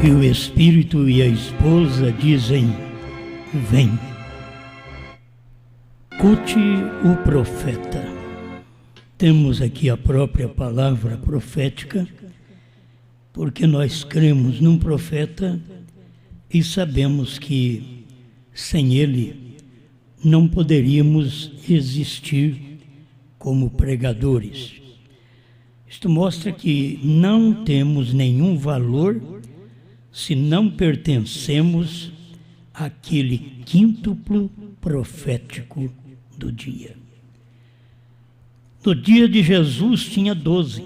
e o Espírito e a esposa dizem: vem. Escute o profeta. Temos aqui a própria palavra profética, porque nós cremos num profeta e sabemos que sem ele não poderíamos existir como pregadores. Isto mostra que não temos nenhum valor se não pertencemos àquele quíntuplo profético do dia. No dia de Jesus tinha 12,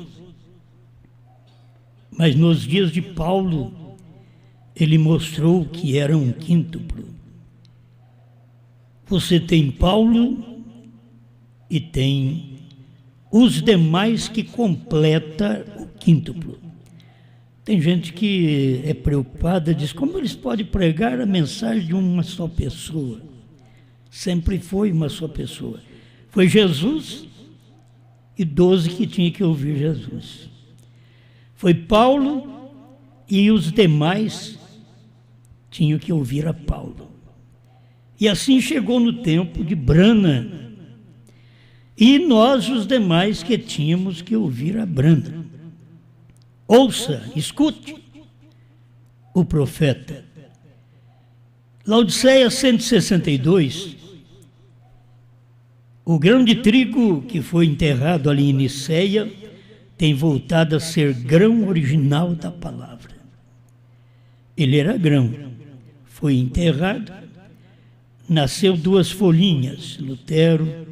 mas nos dias de Paulo ele mostrou que era um quíntuplo. Você tem Paulo e tem os demais que completa o quíntuplo. Tem gente que é preocupada, diz: como eles podem pregar a mensagem de uma só pessoa? Sempre foi uma só pessoa. Foi Jesus e 12 que tinham que ouvir Jesus. Foi Paulo e os demais tinham que ouvir a Paulo. E assim chegou no tempo de Branham, e nós, os demais, que tínhamos que ouvir a Branham. Ouça, escute o profeta. Laodiceia 162, o grão de trigo que foi enterrado ali em Niceia tem voltado a ser grão original da palavra. Ele era grão, foi enterrado, nasceu 2 folhinhas, Lutero,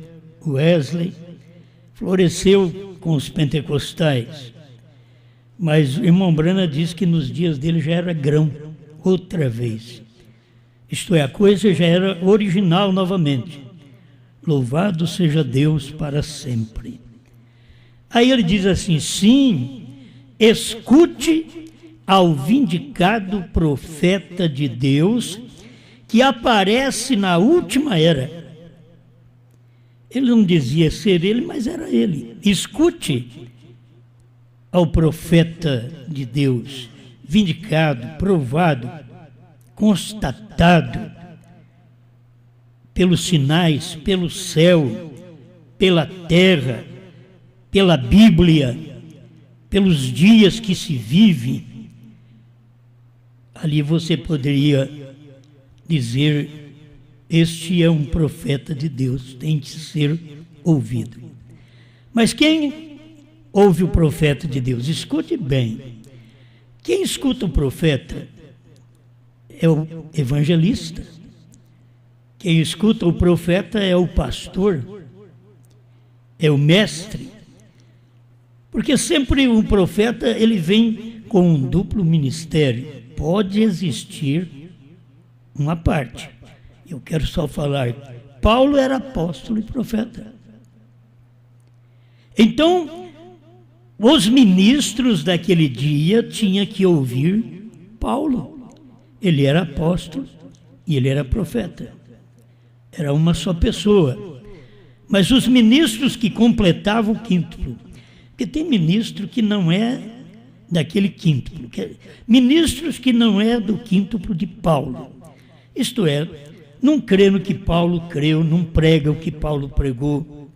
Wesley, floresceu com os pentecostais. Mas o irmão Branham diz que nos dias dele já era grão, outra vez. Isto é, a coisa já era original novamente. Louvado seja Deus para sempre. Aí ele diz assim: sim, escute ao vindicado profeta de Deus que aparece na última era. Ele não dizia ser ele, mas era ele. Escute ao profeta de Deus, vindicado, provado, constatado pelos sinais, pelo céu, pela terra, pela Bíblia, pelos dias que se vive. Ali você poderia dizer: este é um profeta de Deus, tem que ser ouvido. Mas quem ouve o profeta de Deus? Escute bem. Quem escuta o profeta é o evangelista. Quem escuta o profeta é o pastor, é o mestre. Porque sempre o profeta, ele vem com um duplo ministério. Pode existir uma parte. Eu quero só falar: Paulo era apóstolo e profeta. Então, os ministros daquele dia tinham que ouvir Paulo. Ele era apóstolo e ele era profeta. Era uma só pessoa. Mas os ministros que completavam o quíntuplo, porque tem ministro que não é daquele quíntuplo, ministros que não é do quíntuplo de Paulo. Isto é, não crê no que Paulo creu, não prega o que Paulo pregou.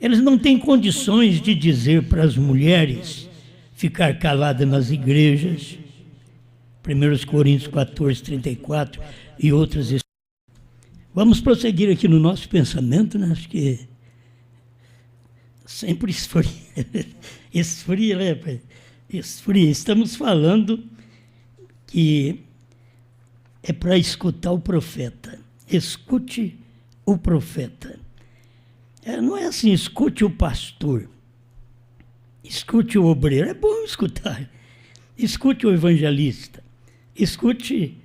Eles não têm condições de dizer para as mulheres ficar caladas nas igrejas. 1 Coríntios 14, 34 e outras. Vamos prosseguir aqui no nosso pensamento, né? Acho que sempre esfria. Esfria, né? Esfria. Estamos falando que é para escutar o profeta. Escute o profeta. Não é assim: escute o pastor, escute o obreiro. É bom escutar. Escute o evangelista, escute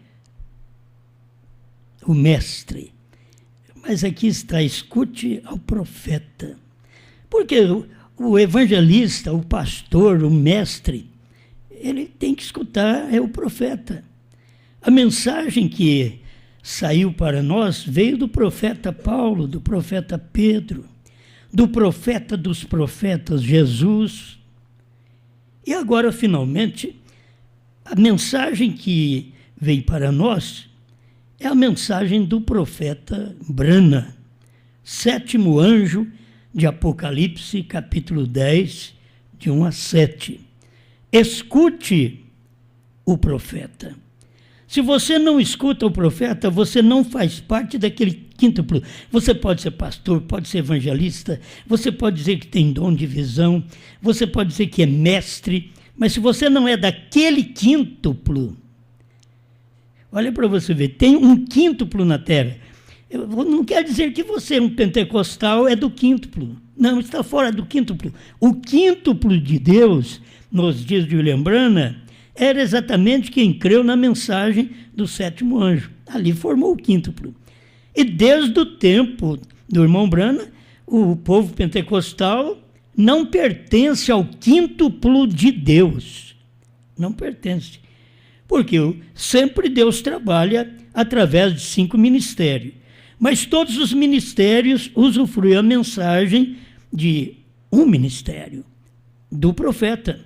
o mestre. Mas aqui está: escute ao profeta. Porque o evangelista, o pastor, o mestre, ele tem que escutar o profeta. A mensagem que saiu para nós veio do profeta Paulo, do profeta Pedro, do profeta dos profetas, Jesus. E agora, finalmente, A mensagem que veio para nós é a mensagem do profeta Brana, 7º anjo de Apocalipse, capítulo 10, de 1 a 7. Escute o profeta. Se você não escuta o profeta, você não faz parte daquele quíntuplo. Você pode ser pastor, pode ser evangelista, você pode dizer que tem dom de visão, você pode dizer que é mestre, mas se você não é daquele quíntuplo, olha para você ver, tem um quíntuplo na terra. Não quer dizer que você, um pentecostal, é do quíntuplo. Não, está fora do quíntuplo. O quíntuplo de Deus, nos dias de William Branham, era exatamente quem creu na mensagem do 7º anjo. Ali formou o quíntuplo. E desde o tempo do irmão Branham, o povo pentecostal não pertence ao quíntuplo de Deus. Não pertence. Porque sempre Deus trabalha através de 5 ministérios. Mas todos os ministérios usufruem a mensagem de um ministério, do profeta.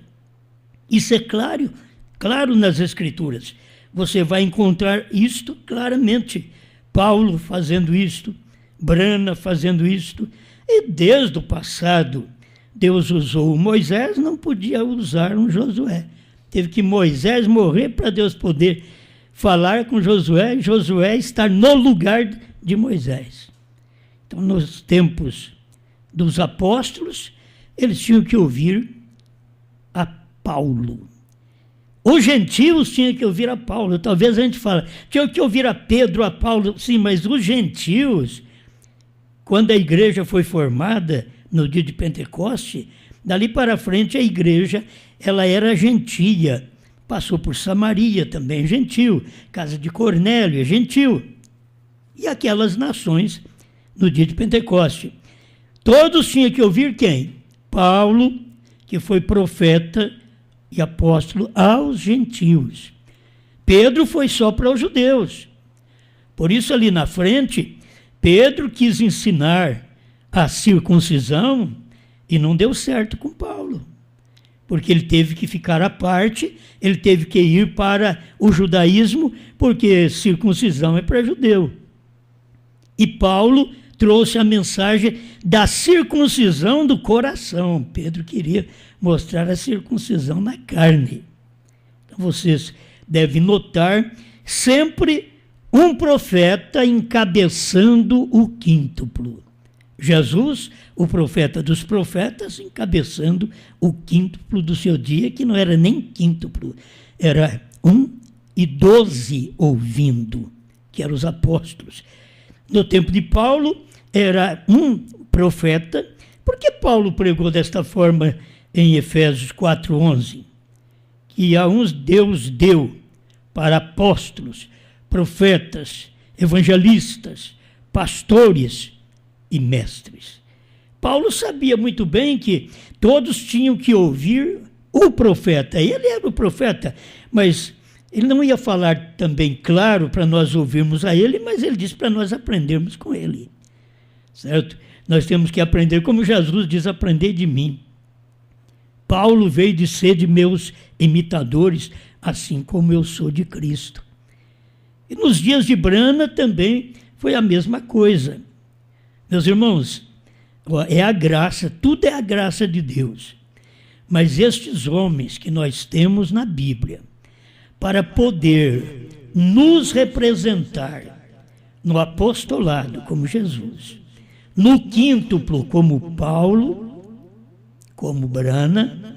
Isso é claro nas Escrituras. Você vai encontrar isto claramente. Paulo fazendo isto, Branham fazendo isto. E desde o passado, Deus usou Moisés, não podia usar um Josué. Teve que Moisés morrer para Deus poder falar com Josué e Josué estar no lugar de Moisés. Então, nos tempos dos apóstolos, eles tinham que ouvir a Paulo. Os gentios tinham que ouvir a Paulo. Talvez a gente fale, tinham que ouvir a Pedro, a Paulo. Sim, mas os gentios, quando a igreja foi formada no dia de Pentecoste, dali para frente a igreja ela era gentia. Passou por Samaria, também gentil. Casa de Cornélio, gentil. E aquelas nações no dia de Pentecoste. Todos tinham que ouvir quem? Paulo, que foi profeta e apóstolo aos gentios. Pedro foi só para os judeus. Por isso, ali na frente, Pedro quis ensinar a circuncisão e não deu certo com Paulo. Porque ele teve que ficar à parte, ele teve que ir para o judaísmo, porque circuncisão é para judeu. E Paulo trouxe a mensagem da circuncisão do coração. Pedro queria mostrar a circuncisão na carne. Então, vocês devem notar sempre um profeta encabeçando o quíntuplo. Jesus, o profeta dos profetas, encabeçando o quíntuplo do seu dia, que não era nem quíntuplo, era 1 e 12 ouvindo, que eram os apóstolos. No tempo de Paulo, era um profeta. Por que Paulo pregou desta forma em Efésios 4:11? Que a uns Deus deu para apóstolos, profetas, evangelistas, pastores e mestres. Paulo sabia muito bem que todos tinham que ouvir o profeta. Ele era o profeta, mas ele não ia falar também claro para nós ouvirmos a ele, mas ele disse para nós aprendermos com ele. Certo? Nós temos que aprender, como Jesus diz, aprender de mim. Paulo veio de ser de meus imitadores, assim como eu sou de Cristo. E nos dias de Branham também foi a mesma coisa. Meus irmãos, é a graça, tudo é a graça de Deus. Mas estes homens que nós temos na Bíblia, para poder nos representar no apostolado como Jesus, no quíntuplo como Paulo, como Branham,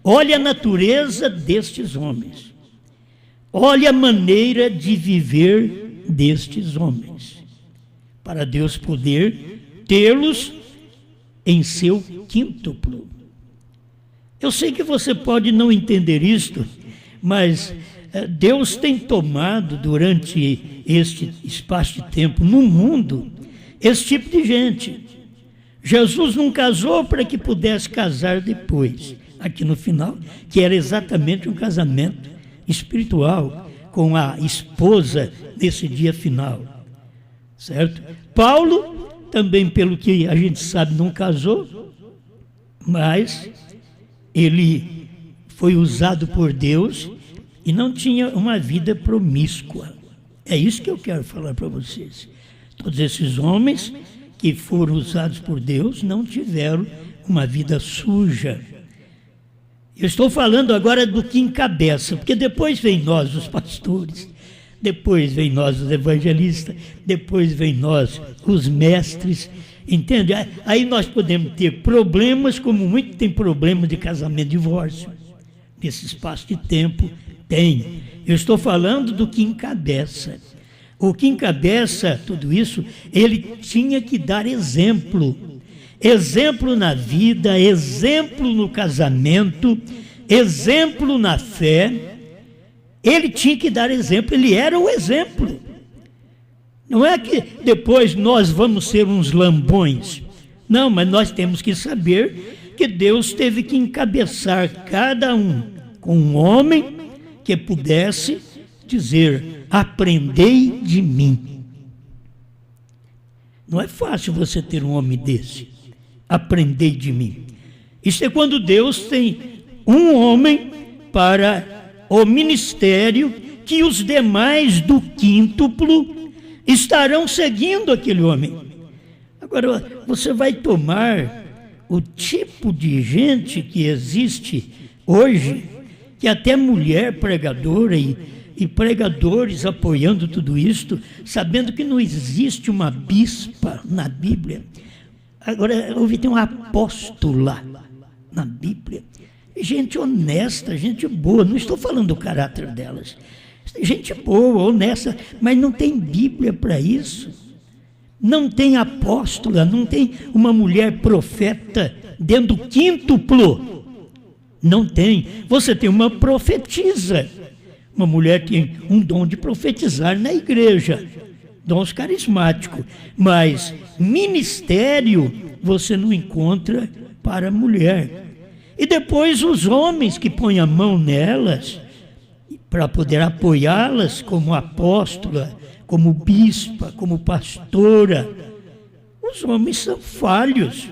olha a natureza destes homens, olha a maneira de viver destes homens, para Deus poder tê-los em seu quíntuplo. Eu sei que você pode não entender isto, mas Deus tem tomado durante este espaço de tempo no mundo esse tipo de gente. Jesus não casou para que pudesse casar depois, aqui no final, que era exatamente um casamento espiritual com a esposa nesse dia final, certo? Paulo também, pelo que a gente sabe, não casou, mas ele foi usado por Deus e não tinha uma vida promíscua. É isso que eu quero falar para vocês. Todos esses homens que foram usados por Deus não tiveram uma vida suja. Eu estou falando agora do que encabeça, porque depois vem nós, os pastores, depois vem nós, os evangelistas, depois vem nós, os mestres, entende? Aí nós podemos ter problemas, como muito tem problema de casamento e divórcio. Nesse espaço de tempo, tem. Eu estou falando do que encabeça. O que encabeça tudo isso, ele tinha que dar exemplo. Exemplo na vida, exemplo no casamento, exemplo na fé. Ele tinha que dar exemplo, ele era o exemplo. Não é que depois nós vamos ser uns lambões. Não, mas nós temos que saber que Deus teve que encabeçar cada um com um homem que pudesse dizer: aprendei de mim. Não é fácil você ter um homem desse. Aprendei de mim. Isso é quando Deus tem um homem para o ministério, que os demais do quíntuplo estarão seguindo aquele homem. Agora, você vai tomar o tipo de gente que existe hoje, que até mulher pregadora e pregadores apoiando tudo isto, sabendo que não existe uma bispa na Bíblia. Agora, tem uma apóstola na Bíblia. Gente honesta, gente boa, não estou falando do caráter delas. Gente boa, honesta, mas não tem Bíblia para isso. Não tem apóstola, não tem uma mulher profeta dentro do quíntuplo. Não tem. Você tem uma profetisa. Uma mulher tem um dom de profetizar na igreja. Dons carismáticos. Mas ministério você não encontra para a mulher. E depois os homens que põem a mão nelas para poder apoiá-las como apóstola, como bispa, como pastora. Os homens são falhos.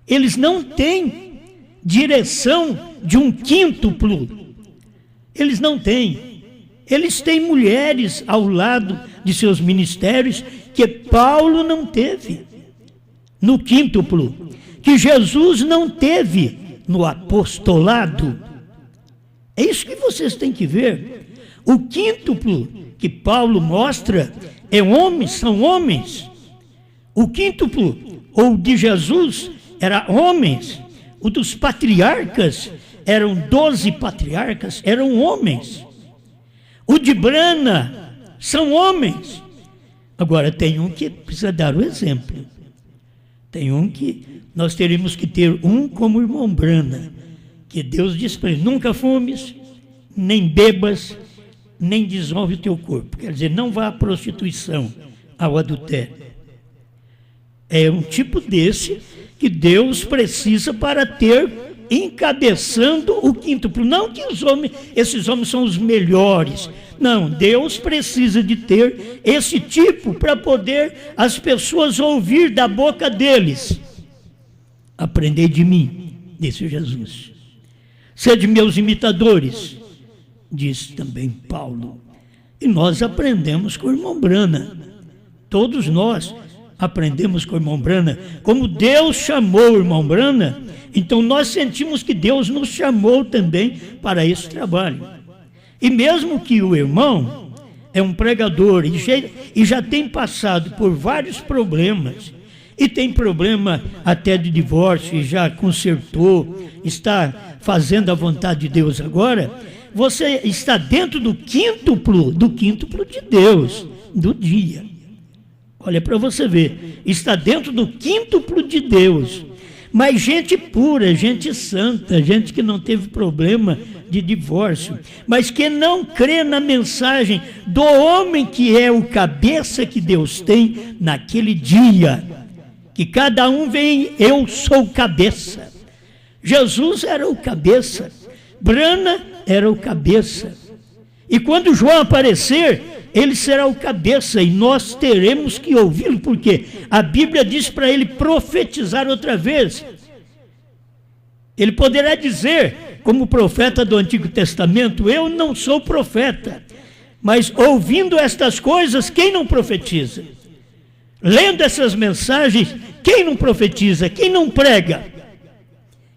Eles não têm direção de um quíntuplo. Eles não têm. Eles têm mulheres ao lado de seus ministérios que Paulo não teve no quíntuplo, que Jesus não teve no apostolado. É isso que vocês têm que ver. O quíntuplo que Paulo mostra é homens, são homens. O quíntuplo, ou de Jesus, era homens. O dos patriarcas, eram 12 patriarcas, eram homens. O de Brana, são homens. Agora, tem um que precisa dar o exemplo. Tem um que nós teríamos que ter um como o irmão Brana, que Deus diz para ele: nunca fumes, nem bebas, nem desonre o teu corpo. Quer dizer, não vá à prostituição, ao adultério. É um tipo desse que Deus precisa para ter encabeçando o quíntuplo. Não que esses homens são os melhores. Não, Deus precisa de ter esse tipo para poder as pessoas ouvir da boca deles: aprendei de mim, disse Jesus. Sede meus imitadores, disse também Paulo. E nós aprendemos com o irmão Brana. Todos nós aprendemos com o irmão Brana. Como Deus chamou o irmão Brana, então nós sentimos que Deus nos chamou também para esse trabalho. E mesmo que o irmão é um pregador e já tem passado por vários problemas, e tem problema até de divórcio, e já consertou, está fazendo a vontade de Deus agora, você está dentro do quíntuplo de Deus, do dia. Olha para você ver, está dentro do quíntuplo de Deus. Mas gente pura, gente santa, gente que não teve problema de divórcio, mas que não crê na mensagem do homem que é o cabeça que Deus tem naquele dia. Que cada um vem, eu sou cabeça. Jesus era o cabeça, Brana era o cabeça. E quando João aparecer, ele será o cabeça e nós teremos que ouvi-lo, porque a Bíblia diz para ele profetizar outra vez. Ele poderá dizer como profeta do Antigo Testamento, eu não sou profeta, mas ouvindo estas coisas, quem não profetiza? Lendo essas mensagens, quem não profetiza? Quem não prega?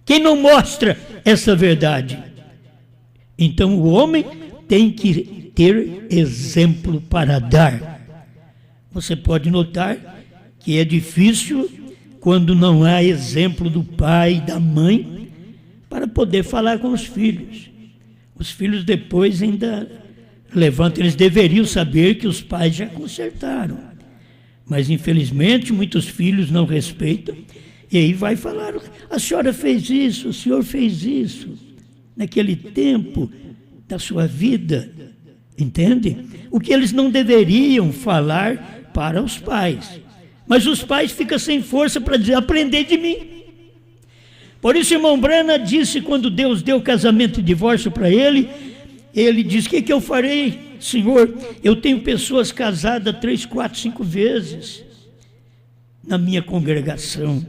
Quem não mostra essa verdade? Então o homem tem que ter exemplo para dar. Você pode notar que é difícil quando não há exemplo do pai e da mãe para poder falar com os filhos. Os filhos depois ainda levantam, eles deveriam saber que os pais já consertaram. Mas infelizmente muitos filhos não respeitam e aí vai falar: a senhora fez isso, o senhor fez isso, naquele tempo da sua vida, entende? O que eles não deveriam falar para os pais. Mas os pais ficam sem força para dizer: aprender de mim. Por isso, irmão Brana disse, quando Deus deu casamento e divórcio para ele disse: o que eu farei, Senhor? Eu tenho pessoas casadas 3, 4, 5 vezes na minha congregação.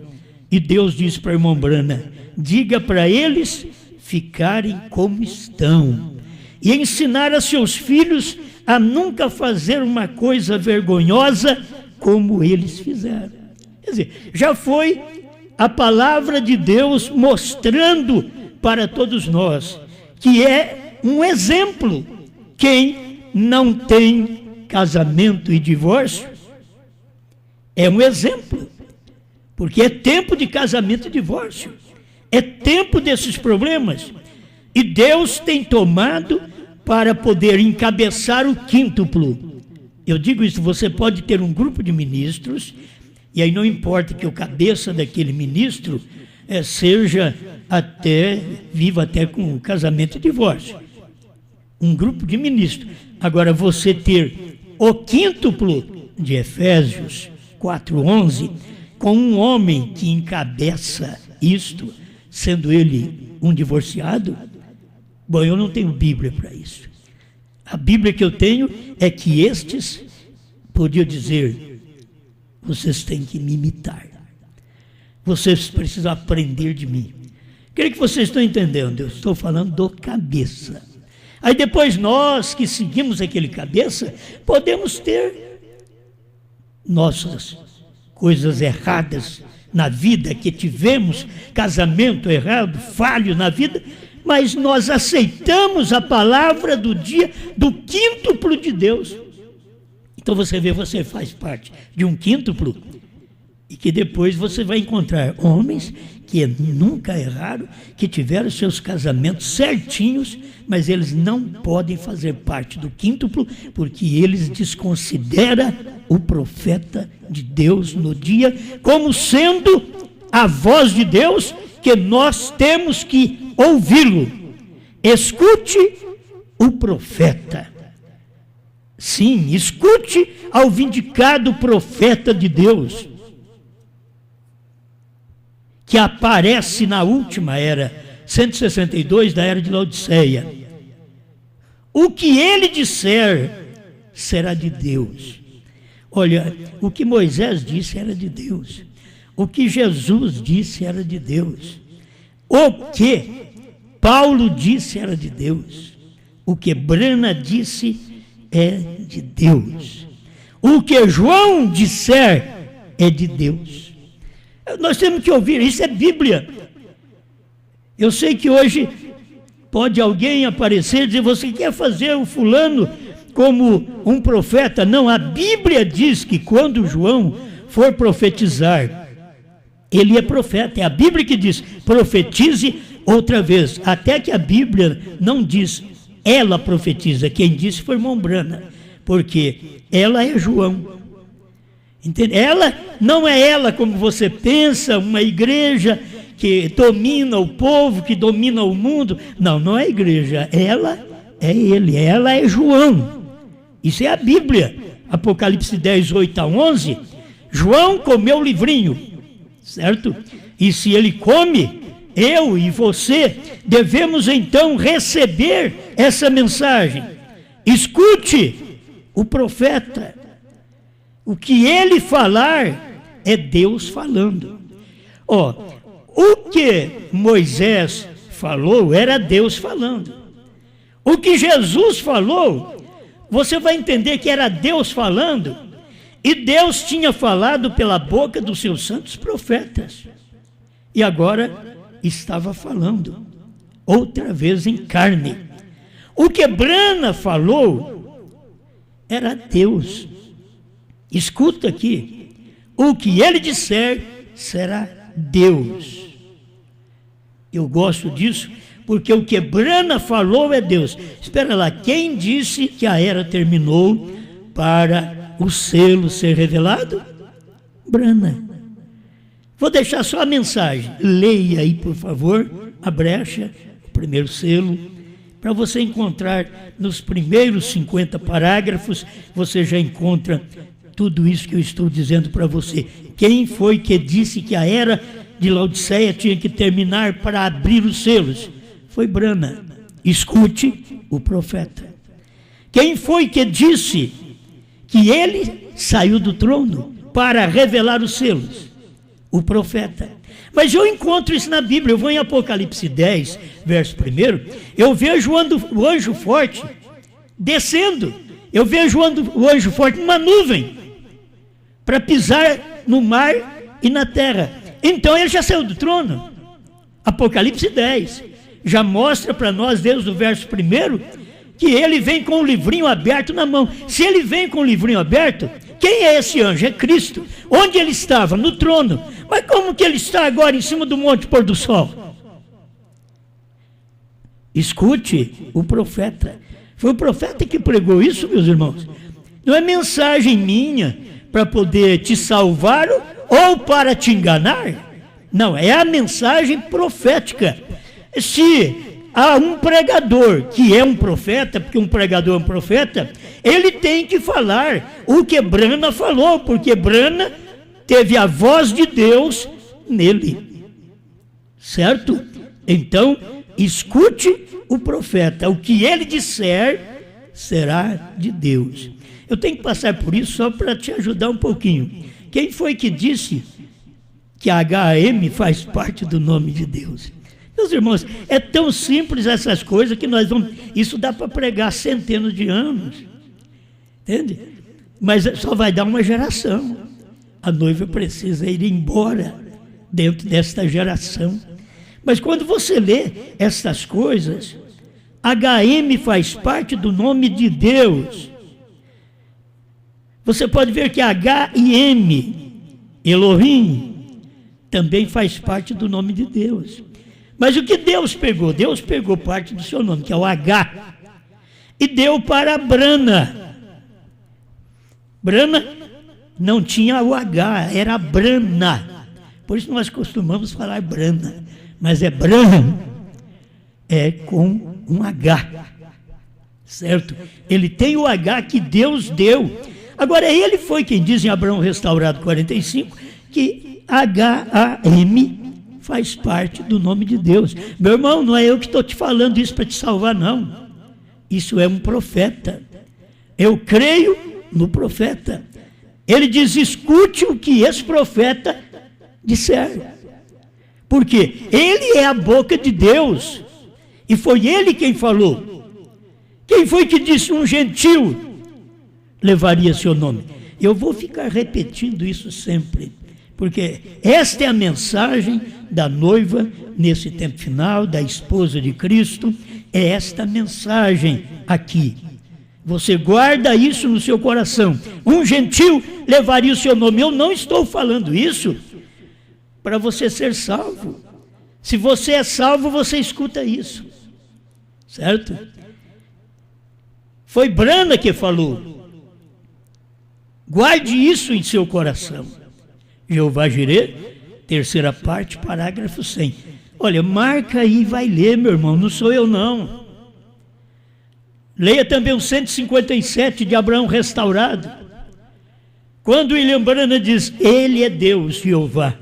E Deus disse para o irmão Brana: diga para eles ficarem como estão e ensinar a seus filhos a nunca fazer uma coisa vergonhosa como eles fizeram. Quer dizer, já foi a palavra de Deus mostrando para todos nós que é um exemplo. Quem não tem casamento e divórcio é um exemplo, porque é tempo de casamento e divórcio, é tempo desses problemas, e Deus tem tomado para poder encabeçar o quíntuplo. Eu digo isso: você pode ter um grupo de ministros, e aí não importa que o cabeça daquele ministro seja viva até com casamento e divórcio. Um grupo de ministros. Agora, você ter o quíntuplo de Efésios 4:11, com um homem que encabeça isto, sendo ele um divorciado, bom, eu não tenho Bíblia para isso. A Bíblia que eu tenho é que estes podiam dizer: vocês têm que me imitar, vocês precisam aprender de mim. Creio que vocês estão entendendo, eu estou falando do cabeça. Aí depois nós que seguimos aquele cabeça, podemos ter nossas coisas erradas na vida, que tivemos casamento errado, falho na vida, mas nós aceitamos a palavra do dia do quíntuplo de Deus. Então você vê, você faz parte de um quíntuplo, e que depois você vai encontrar homens que nunca erraram, que tiveram seus casamentos certinhos, mas eles não podem fazer parte do quíntuplo, porque eles desconsideram o profeta de Deus no dia como sendo a voz de Deus, que nós temos que ouvi-lo. Escute o profeta. Sim, escute ao vindicado profeta de Deus, que aparece na última era, 162 da era de Laodiceia. O que ele disser será de Deus. Olha, o que Moisés disse era de Deus. O que Jesus disse era de Deus. O que Paulo disse era de Deus. O que Brana disse é de Deus. O que João disser é de Deus. Nós temos que ouvir, isso é Bíblia. Eu sei que hoje pode alguém aparecer e dizer: você quer fazer o fulano como um profeta? Não, a Bíblia diz que quando João for profetizar, ele é profeta. É a Bíblia que diz: profetize outra vez. Até que a Bíblia não diz ela profetiza, quem disse foi irmão Brana, porque ela é João. Entende? Ela não é ela como você pensa, uma igreja que domina o povo, que domina o mundo. Não, não é a igreja, ela é ele, ela é João. Isso é a Bíblia. Apocalipse 10, 8 a 11. João comeu o livrinho, certo? E se ele come, eu e você devemos então receber essa mensagem. Escute o profeta. O que ele falar é Deus falando. O que Moisés falou era Deus falando. O que Jesus falou, você vai entender que era Deus falando, e Deus tinha falado pela boca dos seus santos profetas. E agora estava falando, outra vez em carne. O que Brana falou era Deus. Escuta aqui, o que ele disser será Deus. Eu gosto disso, porque o que Brana falou é Deus. Espera lá, quem disse que a era terminou para o selo ser revelado? Brana. Vou deixar só a mensagem. Leia aí, por favor, a brecha, o primeiro selo, para você encontrar nos primeiros 50 parágrafos, você já encontra tudo isso que eu estou dizendo para você. Quem foi que disse que a era de Laodiceia tinha que terminar para abrir os selos? Foi Brana. Escute o profeta. Quem foi que disse que ele saiu do trono para revelar os selos? O profeta. Mas eu encontro isso na Bíblia. Eu vou em Apocalipse 10, verso 1, eu vejo o anjo forte descendo. Eu vejo o anjo forte numa nuvem para pisar no mar e na terra. Então ele já saiu do trono. Apocalipse 10 já mostra para nós, desde o verso 1, que ele vem com o livrinho aberto na mão. Se ele vem com o livrinho aberto, quem é esse anjo? É Cristo. Onde ele estava? No trono. Mas como que ele está agora em cima do monte pôr do sol? Escute o profeta. Foi o profeta que pregou isso, meus irmãos. Não é mensagem minha para poder te salvar ou para te enganar. Não, é a mensagem profética. Se há um pregador que é um profeta, porque um pregador é um profeta, ele tem que falar o que Brana falou, porque Brana teve a voz de Deus nele. Certo? Então, escute o profeta. O que ele disser será de Deus. Eu tenho que passar por isso só para te ajudar um pouquinho. Quem foi que disse que a HM faz parte do nome de Deus? Meus irmãos, é tão simples essas coisas que nós vamos... Isso dá para pregar centenas de anos. Entende? Mas só vai dar uma geração. A noiva precisa ir embora dentro desta geração. Mas quando você lê essas coisas, HM faz parte do nome de Deus. Você pode ver que H e M, Elohim, também faz parte do nome de Deus. Mas o que Deus pegou? Deus pegou parte do seu nome, que é o H, e deu para Brana. Brana não tinha o H, era Brana. Por isso nós costumamos falar Brana, mas é Bran, é com um H, certo? Ele tem o H que Deus deu. Agora, ele foi quem diz em Abraão Restaurado 45 que HAM faz parte do nome de Deus. Meu irmão, não é eu que estou te falando isso para te salvar, não. Isso é um profeta. Eu creio no profeta. Ele diz, escute o que esse profeta disser. Porque ele é a boca de Deus. E foi ele quem falou. Quem foi que disse um gentil levaria seu nome? Eu vou ficar repetindo isso sempre, porque esta é a mensagem da noiva nesse tempo final, da esposa de Cristo, é esta mensagem aqui. Você guarda isso no seu coração. Um gentil levaria o seu nome. Eu não estou falando isso para você ser salvo. Se você é salvo, você escuta isso. Certo? Foi Brana que falou. Guarde isso em seu coração. Jeová Jirê, terceira parte, parágrafo 100. Olha, marca aí e vai ler, meu irmão, não sou eu não. Leia também o 157 de Abraão Restaurado. Quando William Branham diz, ele é Deus, Jeová.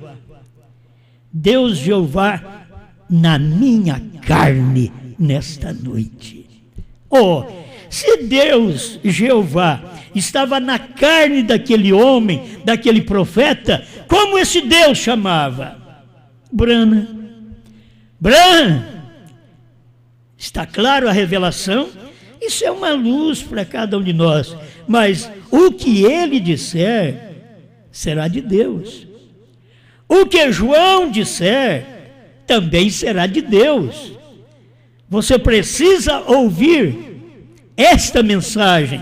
Deus, Jeová, na minha carne, nesta noite. Oh, se Deus, Jeová, estava na carne daquele homem, daquele profeta, como esse Deus chamava? Brana. Está claro a revelação? Isso é uma luz para cada um de nós. Mas o que ele disser será de Deus. O que João disser também será de Deus. Você precisa ouvir esta mensagem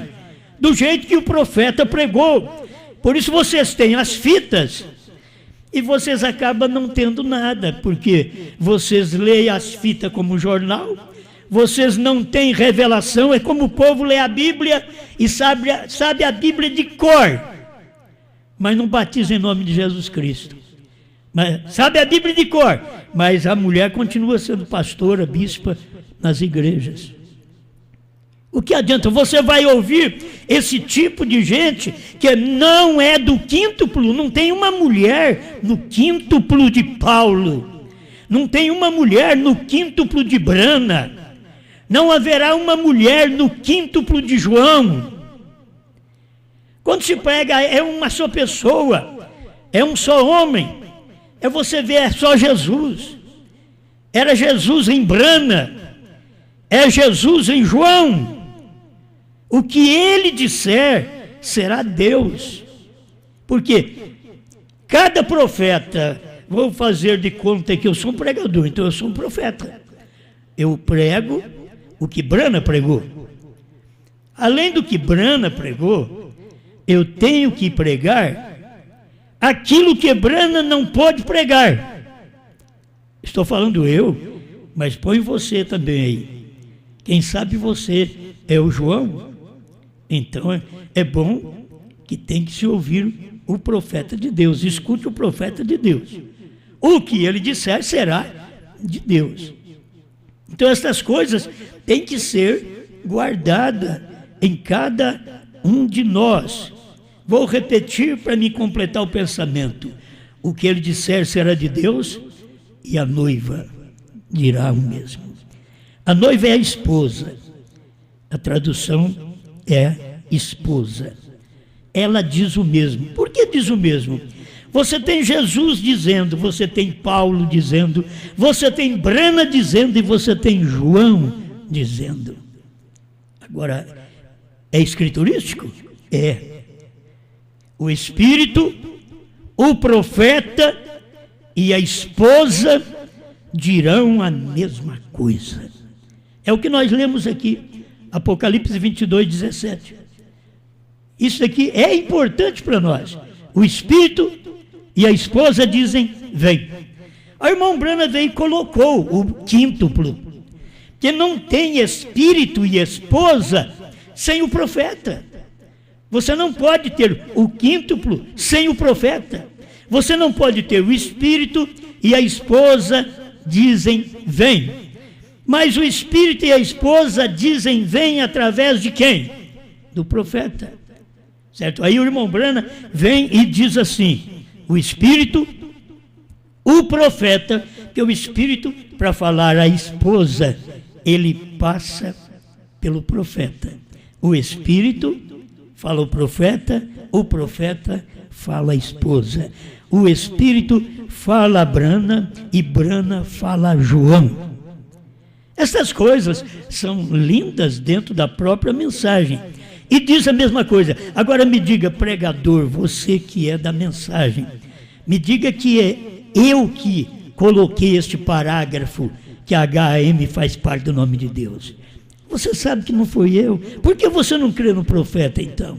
do jeito que o profeta pregou. Por isso vocês têm as fitas e vocês acabam não tendo nada, porque vocês leem as fitas como jornal, vocês não têm revelação. É como o povo lê a Bíblia e sabe a Bíblia de cor, mas não batiza em nome de Jesus Cristo. Mas sabe a Bíblia de cor, mas a mulher continua sendo pastora, bispa nas igrejas. O que adianta? Você vai ouvir esse tipo de gente que não é do quíntuplo. Não tem uma mulher no quíntuplo de Paulo, não tem uma mulher no quíntuplo de Brana, não haverá uma mulher no quíntuplo de João. Quando se prega é uma só pessoa, é um só homem. Você vê, é só Jesus. Era Jesus em Brana, é Jesus em João. O que ele disser será Deus. Porque cada profeta, vou fazer de conta que eu sou um pregador, então eu sou um profeta. Eu prego o que Brana pregou. Além do que Brana pregou, eu tenho que pregar aquilo que Brana não pode pregar. Estou falando eu, mas põe você também aí. Quem sabe você é o João? Então é bom que tem que se ouvir o profeta de Deus. Escute o profeta de Deus. O que ele disser será de Deus. Então essas coisas têm que ser guardadas em cada um de nós. Vou repetir para me completar o pensamento. O que ele disser será de Deus e a noiva dirá o mesmo. A noiva é a esposa. A tradução é esposa. Ela diz o mesmo. Por que diz o mesmo? Você tem Jesus dizendo, você tem Paulo dizendo, você tem Brana dizendo e você tem João dizendo. Agora, é escriturístico? É. O Espírito, o profeta e a esposa dirão a mesma coisa. É o que nós lemos aqui, Apocalipse 22, 17. Isso aqui é importante para nós. O Espírito e a esposa dizem, vem. O irmão Brana veio e colocou o quíntuplo, que não tem Espírito e esposa sem o profeta. Você não pode ter o quíntuplo sem o profeta. Você não pode ter o Espírito e a esposa dizem, vem. Mas o Espírito e a esposa dizem, vem através de quem? Do profeta. Certo? Aí o irmão Brana vem e diz assim, o Espírito, o profeta, que o Espírito, para falar a esposa, ele passa pelo profeta. O Espírito fala o profeta fala a esposa. O Espírito fala a Brana e Brana fala a João. Essas coisas são lindas dentro da própria mensagem. E diz a mesma coisa. Agora me diga, pregador, você que é da mensagem, me diga que é eu que coloquei este parágrafo, que a HAM faz parte do nome de Deus. Você sabe que não foi eu. Por que você não crê no profeta, então?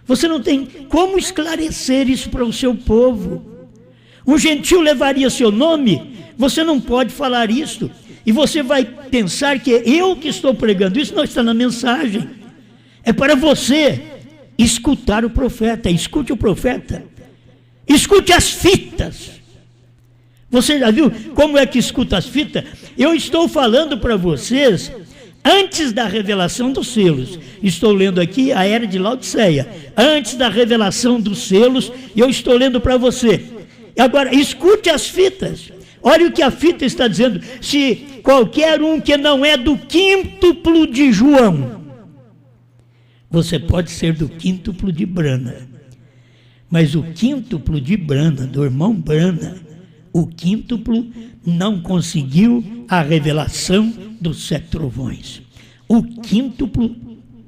Você não tem como esclarecer isso para o seu povo. Um gentil levaria seu nome, você não pode falar isso. E você vai pensar que é eu que estou pregando. Isso não está na mensagem. É para você escutar o profeta. Escute o profeta. Escute as fitas. Você já viu como é que escuta as fitas? Eu estou falando para vocês antes da revelação dos selos. Estou lendo aqui a Era de Laodiceia. Antes da revelação dos selos, eu estou lendo para você. Agora, escute as fitas. Olha o que a fita está dizendo. Se qualquer um que não é do quíntuplo de João, você pode ser do quíntuplo de Brana. Mas o quíntuplo de Brana, do irmão Brana, O quíntuplo não conseguiu a revelação dos 7 trovões. O quíntuplo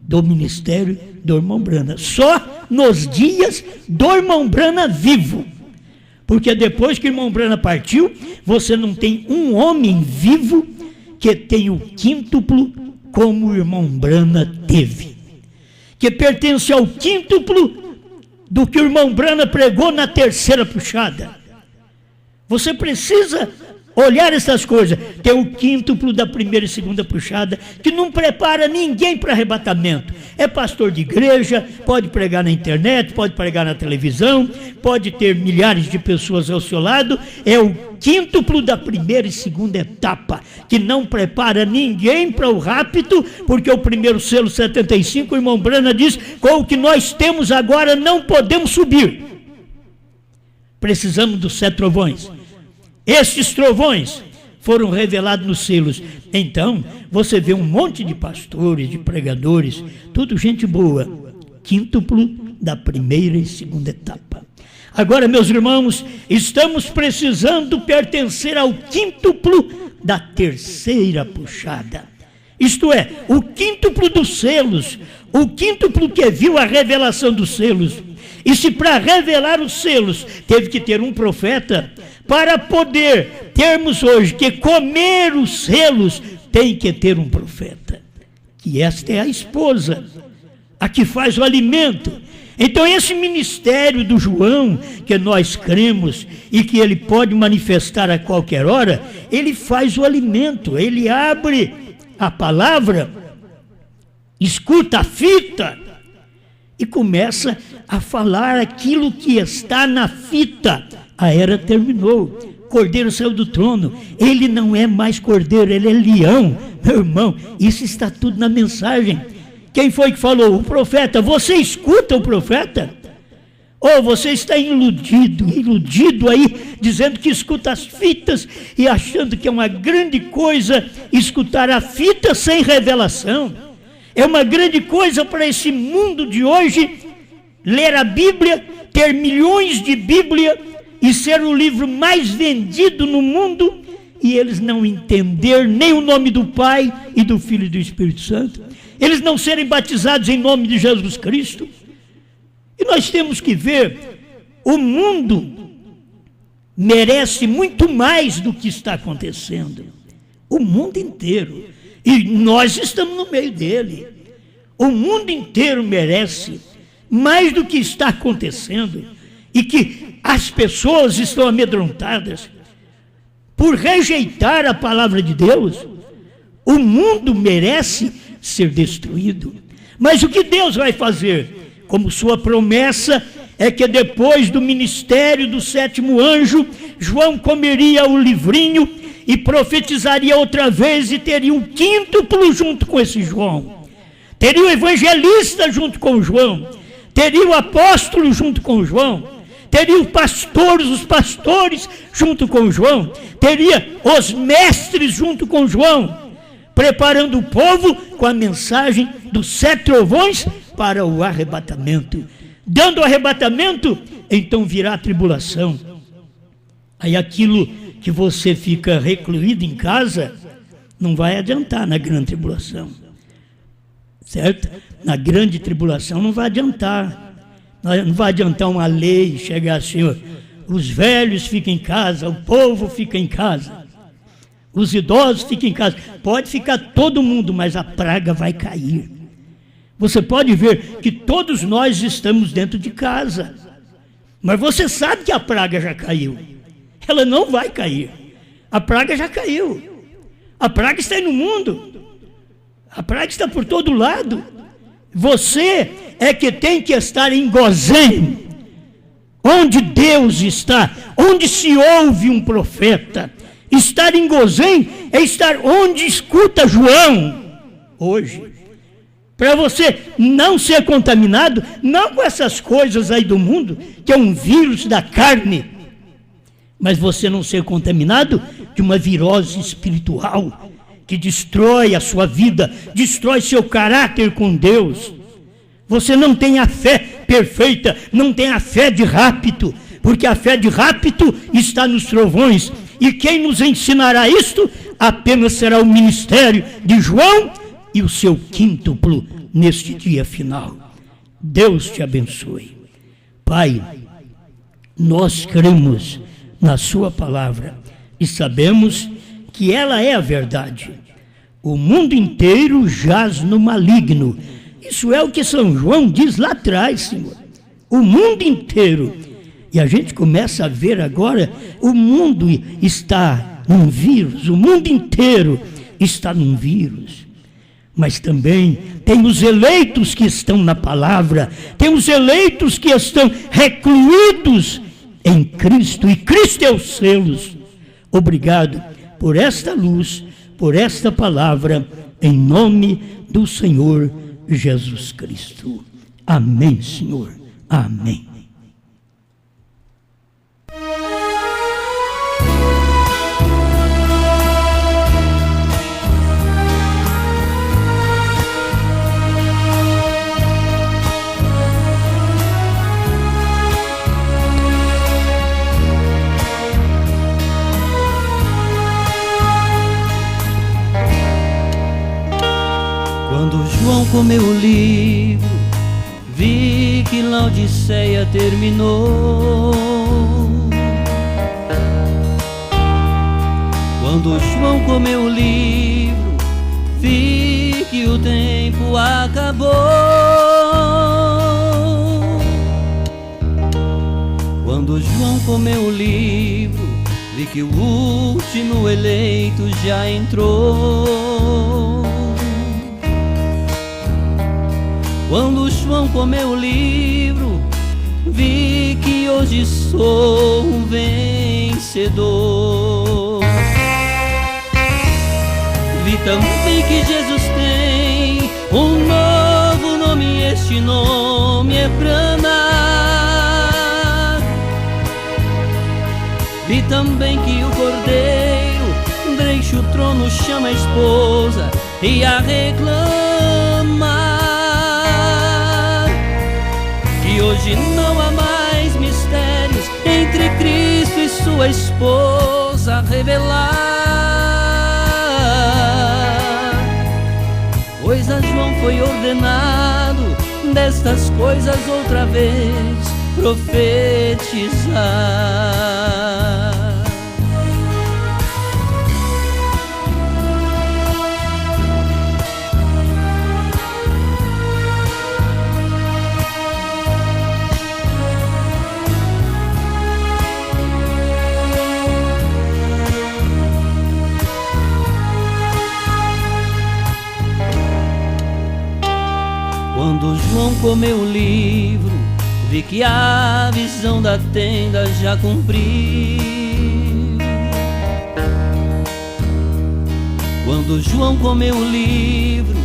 do ministério do irmão Brana. Só nos dias do irmão Brana vivo. Porque depois que o irmão Brana partiu, você não tem um homem vivo que tenha o quíntuplo como o irmão Brana teve. Que pertence ao quíntuplo do que o irmão Brana pregou na 3ª puxada. Você precisa olhar essas coisas. Tem o quíntuplo da 1ª e 2ª puxada, que não prepara ninguém para arrebatamento. É pastor de igreja, pode pregar na internet, pode pregar na televisão, pode ter milhares de pessoas ao seu lado. É o quíntuplo da 1ª e 2ª etapa, que não prepara ninguém para o rapto, porque o primeiro selo 75, o irmão Brana diz, com o que nós temos agora não podemos subir. Precisamos dos 7 trovões. Estes trovões foram revelados nos selos. Então, você vê um monte de pastores, de pregadores, tudo gente boa. Quíntuplo da 1ª e 2ª etapa. Agora, meus irmãos, estamos precisando pertencer ao quíntuplo da 3ª puxada. Isto é, o quíntuplo dos selos, o quíntuplo que viu a revelação dos selos. E se para revelar os selos teve que ter um profeta, para poder termos hoje que comer os selos, tem que ter um profeta. Que esta é a esposa, a que faz o alimento. Então esse ministério do João, que nós cremos e que ele pode manifestar a qualquer hora, ele faz o alimento, ele abre a palavra, escuta a fita e começa a falar aquilo que está na fita. A era terminou, Cordeiro saiu do trono, ele não é mais cordeiro, ele é leão. Meu irmão, isso está tudo na mensagem. Quem foi que falou? O profeta. Você escuta o profeta? Ou você está iludido aí, dizendo que escuta as fitas e achando que é uma grande coisa escutar a fita sem revelação. É uma grande coisa para esse mundo de hoje ler a Bíblia, ter milhões de Bíblia e ser o livro mais vendido no mundo e eles não entender nem o nome do Pai e do Filho e do Espírito Santo. Eles não serem batizados em nome de Jesus Cristo. E nós temos que ver, o mundo merece muito mais do que está acontecendo. O mundo inteiro. E nós estamos no meio dele. O mundo inteiro merece mais do que está acontecendo. E que as pessoas estão amedrontadas por rejeitar a palavra de Deus. O mundo merece ser destruído. Mas o que Deus vai fazer? Como sua promessa é que depois do ministério do 7º anjo, João comeria o livrinho e profetizaria outra vez e teria um quíntuplo junto com esse João. Teria o evangelista junto com João. Teria o apóstolo junto com João. Teria os pastores junto com João. Teria os mestres junto com João, preparando o povo com a mensagem dos 7 trovões para o arrebatamento. Dando o arrebatamento, então virá a tribulação. Aí aquilo que você fica recluído em casa, não vai adiantar na grande tribulação. Certo? Na grande tribulação não vai adiantar. Não vai adiantar uma lei chegar assim, ó, os velhos ficam em casa, o povo fica em casa. Os idosos ficam em casa. Pode ficar todo mundo, mas a praga vai cair. Você pode ver que todos nós estamos dentro de casa. Mas você sabe que a praga já caiu. Ela não vai cair. A praga já caiu. A praga está aí no mundo. A praga está por todo lado. Você é que tem que estar em Gozém, onde Deus está, onde se ouve um profeta. Estar em Gozém é estar onde escuta João hoje. Para você não ser contaminado, não com essas coisas aí do mundo, que é um vírus da carne, mas você não ser contaminado de uma virose espiritual, que destrói a sua vida, destrói seu caráter com Deus. Você não tem a fé perfeita, não tem a fé de rápido, porque a fé de rapto está nos trovões. E quem nos ensinará isto apenas será o ministério de João e o seu quíntuplo neste dia final. Deus te abençoe. Pai, nós cremos na sua palavra e sabemos que ela é a verdade. O mundo inteiro jaz no maligno. Isso é o que São João diz lá atrás, Senhor. O mundo inteiro. E a gente começa a ver agora, o mundo está num vírus, o mundo inteiro está num vírus. Mas também tem os eleitos que estão na palavra, tem os eleitos que estão recluídos em Cristo, e Cristo é os selos. Obrigado por esta luz, por esta palavra, em nome do Senhor Jesus Cristo. Amém, Senhor. Amém. Quando João comeu o livro, vi que Laodiceia terminou. Quando João comeu o livro, vi que o tempo acabou. Quando João comeu o livro, vi que o último eleito já entrou. Quando João comeu o livro, vi que hoje sou um vencedor. Vi também que Jesus tem um novo nome, este nome é Brana. Vi também que o Cordeiro deixa o trono, chama a esposa e a reclama. E hoje não há mais mistérios entre Cristo e sua esposa a revelar. Pois a João foi ordenado destas coisas outra vez profetizar. Quando João comeu o livro, vi que a visão da tenda já cumpriu. Quando João comeu o livro,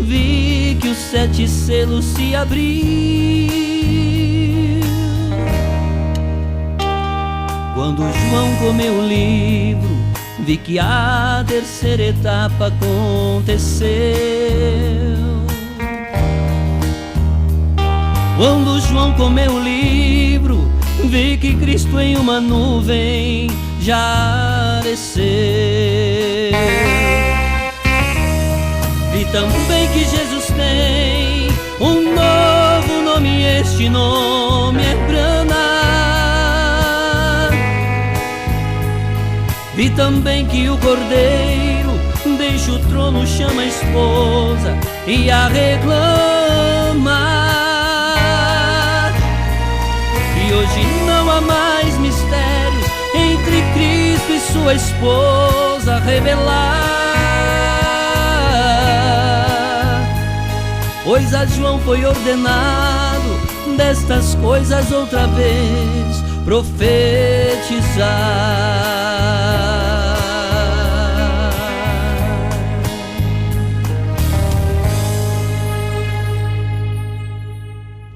vi que os 7 selos se abriu. Quando João comeu o livro, vi que a terceira etapa aconteceu. Quando João comeu o livro, vi que Cristo em uma nuvem já desceu. Vi também que Jesus tem um novo nome, este nome é Brana. Vi também que o Cordeiro deixa o trono, chama a esposa e a reclama. E hoje não há mais mistérios entre Cristo e sua esposa a revelar. Pois a João foi ordenado destas coisas outra vez profetizar.